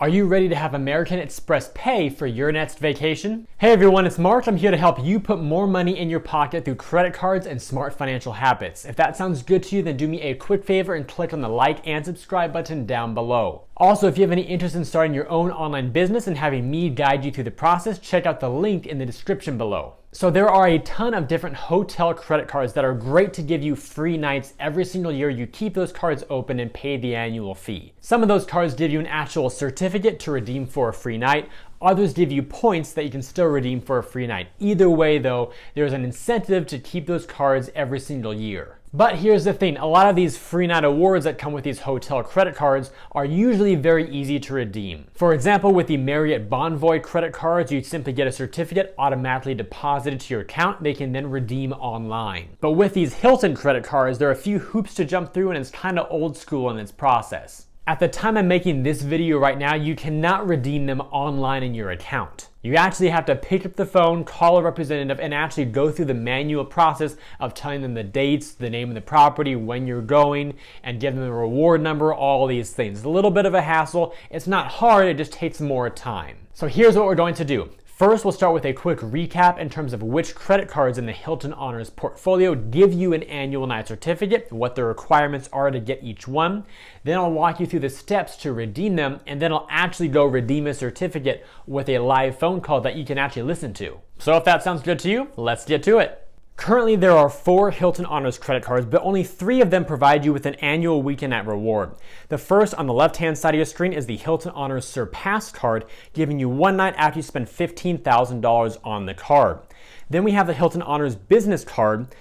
Are you ready to have American Express pay for your next vacation? Hey everyone, it's Mark. I'm here to help you put more money in your pocket through credit cards and smart financial habits. If that sounds good to you, then do me a quick favor and click on the like and subscribe button down below. Also, if you have any interest in starting your own online business and having me guide you through the process, check out the link in the description below. So there are a ton of different hotel credit cards that are great to give you free nights every single year you keep those cards open and pay the annual fee. Some of those cards give you an actual certificate to redeem for a free night. Others give you points that you can still redeem for a free night. Either way though, there's an incentive to keep those cards every single year. But here's the thing, a lot of these free night awards that come with these hotel credit cards are usually very easy to redeem. For example, with the Marriott Bonvoy credit cards, you'd simply get a certificate automatically deposited to your account. They can then redeem online. But with these Hilton credit cards, there are a few hoops to jump through and it's kind of old school in its process. At the time I'm making this video right now, you cannot redeem them online in your account. You actually have to pick up the phone, call a representative, and actually go through the manual process of telling them the dates, the name of the property, when you're going, and give them the reward number, all these things. It's a little bit of a hassle. It's not hard, it just takes more time. So here's what we're going to do. First, we'll start with a quick recap in terms of which credit cards in the Hilton Honors portfolio give you an annual night certificate, what the requirements are to get each one. Then I'll walk you through the steps to redeem them, and then I'll actually go redeem a certificate with a live phone call that you can actually listen to. So if that sounds good to you, let's get to it. Currently, there are 4 Hilton Honors credit cards, but only 3 of them provide you with an annual weekend night reward. The first on the left-hand side of your screen is the Hilton Honors Surpass card, giving you one night after you spend $15,000 on the card. Then we have the Hilton Honors Business card,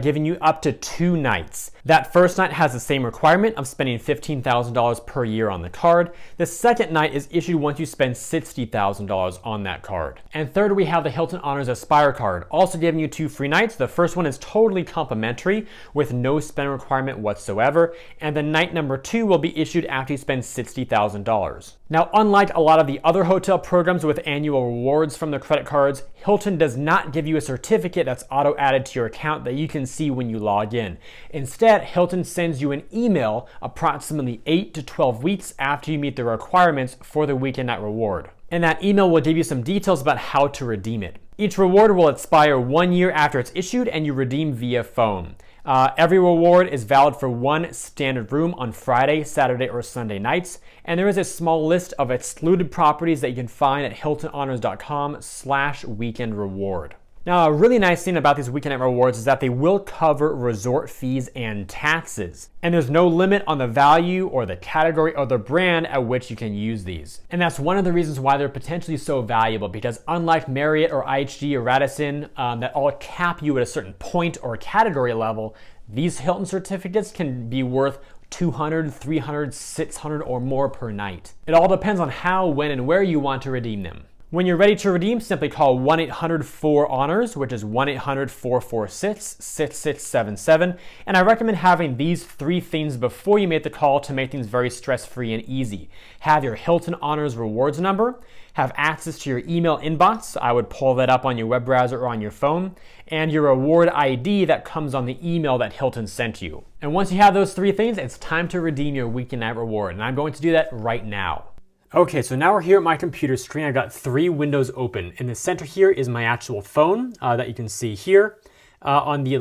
giving you up to 2 nights. That first night has the same requirement of spending $15,000 per year on the card. The second night is issued once you spend $60,000 on that card. And third, we have the Hilton Honors Aspire card, also giving you 2 free nights. The first one is totally complimentary with no spend requirement whatsoever. And then night number 2 will be issued after you spend $60,000. Now, unlike a lot of the other hotel programs with annual rewards from the credit cards, Hilton does not give you a certificate that's auto-added to your account that you can see when you log in. Instead, Hilton sends you an email approximately 8 to 12 weeks after you meet the requirements for the weekend night reward. And that email will give you some details about how to redeem it. Each reward will expire 1 year after it's issued and you redeem via phone. Every reward is valid for 1 standard room on Friday, Saturday, or Sunday nights. And there is a small list of excluded properties that you can find at hiltonhonors.com/weekend reward. Now, a really nice thing about these weekend night rewards is that they will cover resort fees and taxes. And there's no limit on the value or the category or the brand at which you can use these. And that's one of the reasons why they're potentially so valuable, because unlike Marriott or IHG or Radisson that all cap you at a certain point or category level, these Hilton certificates can be worth $200, $300, $600 or more per night. It all depends on how, when, and where you want to redeem them. When you're ready to redeem, simply call 1-800-4-HONORS, which is 1-800-446-6677. And I recommend having these 3 things before you make the call to make things very stress-free and easy. Have your Hilton Honors rewards number, have access to your email inbox, I would pull that up on your web browser or on your phone, and your reward ID that comes on the email that Hilton sent you. And once you have those 3 things, it's time to redeem your weekend night reward. And I'm going to do that right now. Okay, so now we're here at my computer screen. I've got 3 windows open. In the center here is my actual phone that you can see here. On the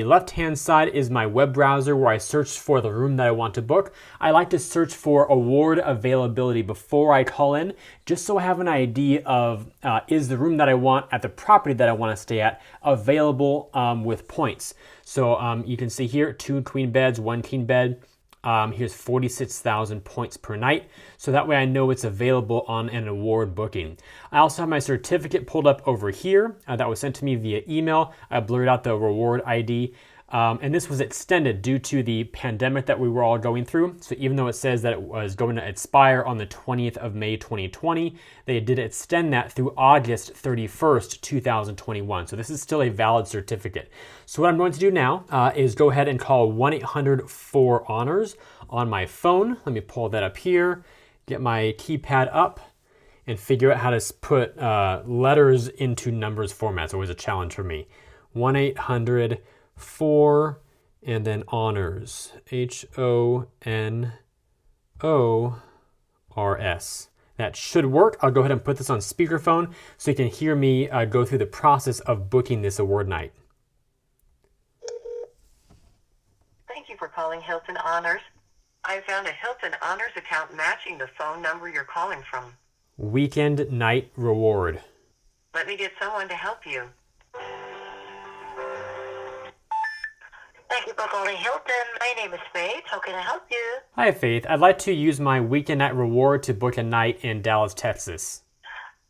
left-hand side is my web browser where I search for the room that I want to book. I like to search for award availability before I call in, just so I have an idea of is the room that I want at the property that I want to stay at available with points. So you can see here 2 queen beds, 1 king bed. Here's 46,000 points per night. So that way I know it's available on an award booking. I also have my certificate pulled up over here that was sent to me via email. I blurred out the reward ID. And this was extended due to the pandemic that we were all going through. So even though it says that it was going to expire on the 20th of May 2020, they did extend that through August 31st, 2021. So this is still a valid certificate. So what I'm going to do now is go ahead and call 1-800-4-HONORS on my phone. Let me pull that up here, get my keypad up, and figure out how to put letters into numbers format. It's always a challenge for me. 1-800-4 and then honors, HONORS. RS. That should work. I'll go ahead and put this on speakerphone so you can hear me go through the process of booking this award night. Thank you for calling Hilton Honors. I found a Hilton Honors account matching the phone number you're calling from. Weekend night reward. Let me get someone to help you. Thank you for calling Hilton. My name is Faith. How can I help you? Hi, Faith. I'd like to use my weekend night reward to book a night in Dallas, Texas.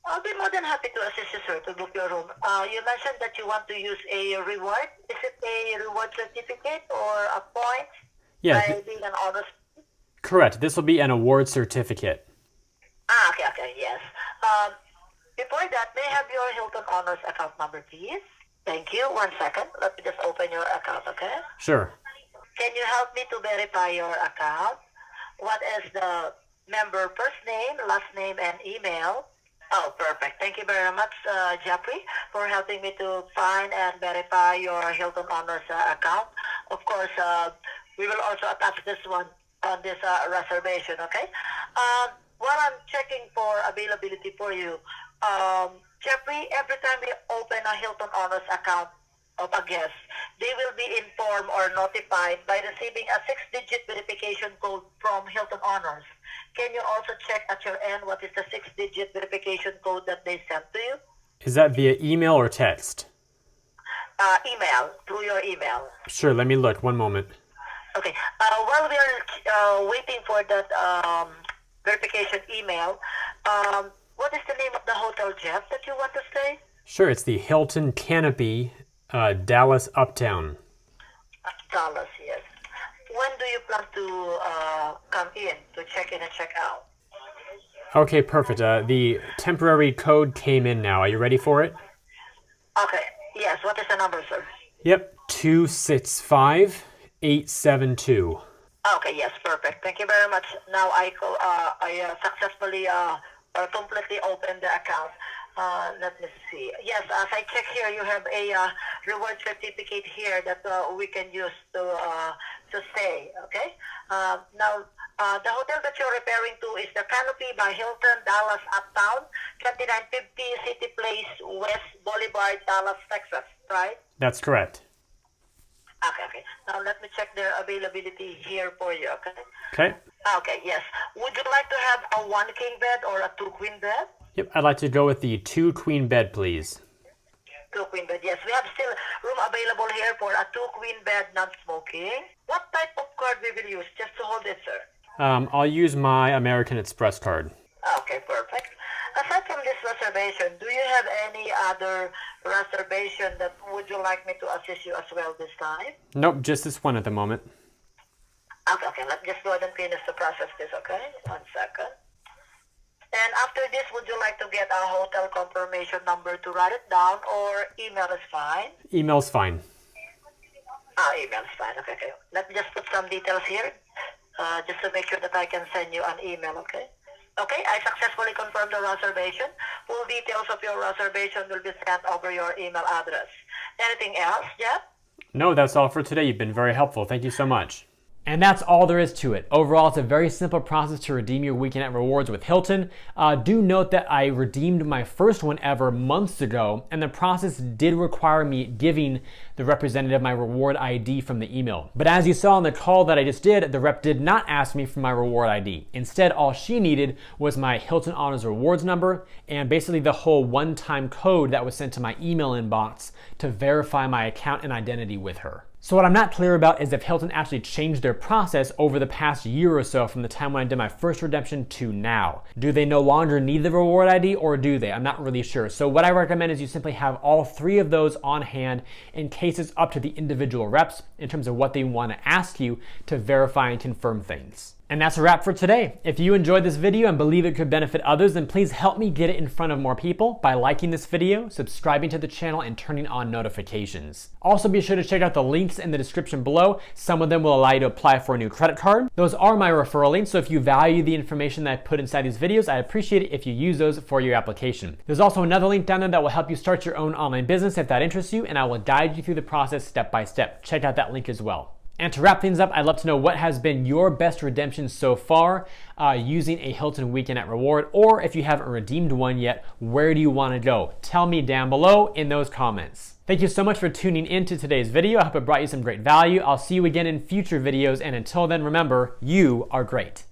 I'll be more than happy to assist you, sir, to book your room. You mentioned that you want to use a reward. Is it a reward certificate or a point? Yeah. By being an honors. Correct. This will be an award certificate. Okay, yes. Before that, may I have your Hilton Honors account number, please? Thank you. 1 second. Let me just open your account, okay? Sure. Can you help me to verify your account? What is the member first name, last name, and email? Oh, perfect. Thank you very much, Jeffrey, for helping me to find and verify your Hilton Honors account. Of course, we will also attach this one on this reservation, okay? While I'm checking for availability for you, Jeffrey, every time we open a Hilton Honors account of a guest, they will be informed or notified by receiving a 6-digit verification code from Hilton Honors. Can you also check at your end what is the 6-digit verification code that they sent to you? Is that via email or text? Email, through your email. Sure, let me look. 1 moment. Okay. While we are waiting for that verification email, what is the name of the hotel, Jeff, that you want to stay? Sure, it's the Hilton Canopy, Dallas Uptown. Dallas, yes. When do you plan to come in to check in and check out? Okay, perfect. The temporary code came in now. Are you ready for it? Okay. Yes. What is the number, sir? Yep, 265872. Okay. Yes. Perfect. Thank you very much. Now I successfully or completely opened the account. Let me see. Yes, as I check here, you have a reward certificate here that we can use to stay. Okay. Now, the hotel that you're referring to is the Canopy by Hilton, Dallas Uptown, 2950 City Place West Boulevard, Dallas, Texas. Right? That's correct. Okay. Now let me check their availability here for you. Okay. Okay. Okay. Yes. Would you like to have a 1 king bed or a 2 queen bed? Yep, I'd like to go with the 2 queen bed, please. 2 queen bed, yes. We have still room available here for a 2 queen bed, non-smoking. What type of card we will use? Just to hold it, sir. I'll use my American Express card. Okay, perfect. Aside from this reservation, do you have any other reservation that would you like me to assist you as well this time? Nope, just this one at the moment. Okay. Let's just go ahead and finish the process this, okay? 1 second. And after this, would you like to get a hotel confirmation number to write it down, or email is fine? Email's fine. Email is fine. Okay. Let me just put some details here, just to make sure that I can send you an email, okay? Okay, I successfully confirmed the reservation. Full details of your reservation will be sent over your email address. Anything else, Jeff? No, that's all for today. You've been very helpful. Thank you so much. And that's all there is to it. Overall, it's a very simple process to redeem your weekend at rewards with Hilton. Do note that I redeemed my first one ever months ago, and the process did require me giving the representative my reward ID from the email. But as you saw in the call that I just did, the rep did not ask me for my reward ID. Instead, all she needed was my Hilton Honors Rewards number and basically the whole one-time code that was sent to my email inbox to verify my account and identity with her. So what I'm not clear about is if Hilton actually changed their process over the past year or so from the time when I did my first redemption to now. Do they no longer need the reward ID, or do they? I'm not really sure. So what I recommend is you simply have all 3 of those on hand in case it's up to the individual reps in terms of what they want to ask you to verify and confirm things. And that's a wrap for today. If you enjoyed this video and believe it could benefit others, then please help me get it in front of more people by liking this video, subscribing to the channel, and turning on notifications. Also, be sure to check out the links in the description below. Some of them will allow you to apply for a new credit card. Those are my referral links, so if you value the information that I put inside these videos, I appreciate it if you use those for your application. There's also another link down there that will help you start your own online business if that interests you, and I will guide you through the process step by step. Check out that link as well. And to wrap things up, I'd love to know what has been your best redemption so far using a Hilton Weekend at Reward, or if you haven't redeemed one yet, where do you want to go? Tell me down below in those comments. Thank you so much for tuning into today's video. I hope it brought you some great value. I'll see you again in future videos, and until then, remember, you are great.